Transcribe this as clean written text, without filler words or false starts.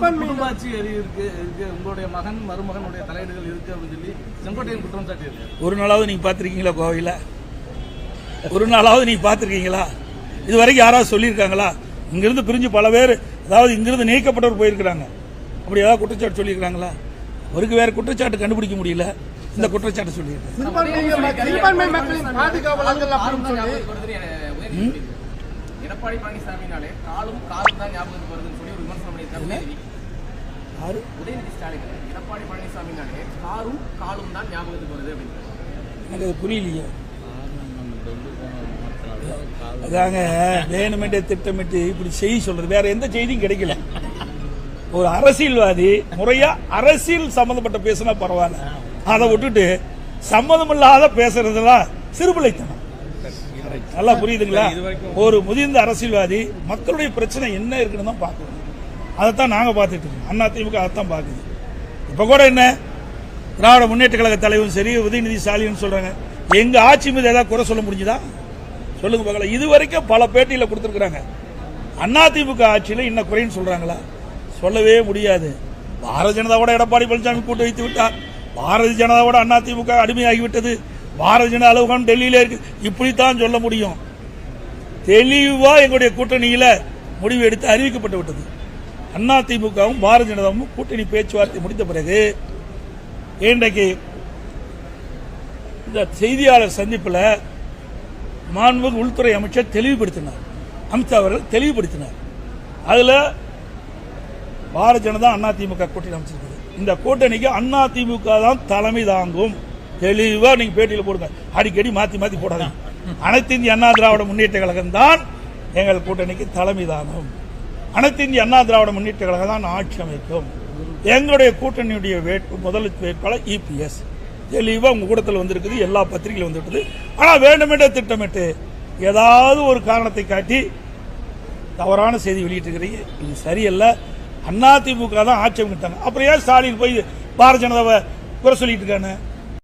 குடும்பாட்சி இருக்கு, உங்களுடைய மகன் மருமகனுடைய தலையீடுகள் இருக்கு அப்படின்னு சொல்லி செங்கோட்டையன் குற்றம் சாட்டியிருக்காரு. ஒரு நாளாவது நீங்க பாத்திருக்கீங்களா கோவையில? ஒரு நாளாவது நீங்க பாத்திருக்கீங்களா? இது வரைக்கும் யாராவது சொல்லியிருக்காங்களா? இங்கிருந்து பிரிஞ்சு பல பேர், அதாவது இங்கிருந்து நீக்கப்பட்டவர் போயிருக்கிறாங்க. அப்படி ஏதாவது குற்றச்சாட்டு சொல்லியிருக்காங்களா? அவருக்கு வேற குற்றச்சாட்டு கண்டுபிடிக்க முடியல, இந்த குற்றச்சாட்டு சொல்லியிருக்காங்க. எடப்பாடி பழனிசாமினாலே காலும் காரும் தான் ஞாபகத்துக்கு வருதுன்னு சொல்லி ஒரு விமர்சனம் பண்ணியிருக்காரு. உதயநிதி ஸ்டாலின் எடப்பாடி பழனிசாமினாலே காரும் காலும் தான் ஞாபகத்துக்கு வருது அப்படின்னு எனக்கு அது புரியலையே. அதாங்க வேணுமென்றே திட்டமிட்டு இப்படி செய்தி சொல்றது, வேற எந்த செய்தியும் கிடைக்கல. ஒரு அரசியல்வாதி முறையா அரசியல் சம்பந்தப்பட்ட பேசினா பரவாயில்ல, அதை விட்டுட்டு சம்மதமில்லாத பேசுறதுலாம் சிறுபிள்ளைத்தனம். நல்லா புரியுதுங்களா? ஒரு முதிர்ந்த அரசியல்வாதி மக்களுடைய பிரச்சனை என்ன இருக்குன்னு தான் பார்க்கணும். அதைத்தான் நாங்க பார்த்துட்டு இருக்கோம். அதிமுக அதைத்தான் பார்க்குது. இப்ப கூட என்ன திராவிட முன்னேற்ற கழக தலைவரும் சரி, உதயநிதி ஸ்டாலின் சொல்றாங்க, எங்க ஆட்சி மீது ஏதாவது குறை சொல்ல முடிஞ்சுதா? சொல்லுங்க பார்க்கலாம். இதுவரைக்கும் பல பேட்டியில கொடுத்திருக்கிறாங்க. அதிமுக ஆட்சியில் இன்ன குறைன்னு சொல்றாங்களா? சொல்லவே முடியாது. பாரதிய ஜனதாவோட எடப்பாடி பழனிசாமி கூட்டு வைத்து விட்டார். பாரதிய ஜனதாவோட அதிமுக அடிமையாகிவிட்டது. பாரதிய ஜனதா அலுவலகம் டெல்லியில இருக்கு. இப்படித்தான் சொல்ல முடியும். தெளிவா எங்களுடைய கூட்டணியில முடிவு எடுத்து அறிவிக்கப்பட்டு விட்டது. அதிமுகவும் பாரதிய ஜனதாவும் கூட்டணி பேச்சுவார்த்தை முடித்த பிறகு இன்றைக்கு இந்த செய்தியாளர் சந்திப்பில் மாண்புமிகு உள்துறை அமைச்சர் தெளிவுபடுத்தினார். அமித்ஷா அவர்கள் தெளிவுபடுத்தினார். அதுல பாரதிய ஜனதா அதிமுக கூட்டணி அமைச்சிருக்குது. இந்த கூட்டணிக்கு அதிமுக தான் தலைமை தாங்கும். தெளிவா நீங்க பேட்டியில போடுங்க, அடிக்கடி மாத்தி மாத்தி போடாதீங்க. அனைத்து இந்திய அண்ணா திராவிட முன்னேற்ற கழகம் தான் எங்கள் கூட்டணிக்கு தலைமை தாங்கும். அனைத்து இந்திய அண்ணா திராவிட முன்னேற்ற கழகம் தான் ஆட்சி அமைக்கும். எங்களுடைய கூட்டணியுடைய முதல் வேட்பாளர் இபிஎஸ். தெளிவா உங்க கூட்டத்தில் வந்திருக்குது, எல்லா பத்திரிகையிலும் வந்துவிட்டது. ஆனா வேண்டுமென்றே திட்டமிட்டு ஏதாவது ஒரு காரணத்தை காட்டி தவறான செய்தி வெளியிட்டிருக்கிறீங்க. இது சரியல்ல. அதிமுக தான் ஆட்சி அமைக்கிட்டாங்க. அப்புறம் ஏன் ஸ்டாலின் போய் பாரதிய ஜனதாவை குறை சொல்லிட்டு இருக்காங்க?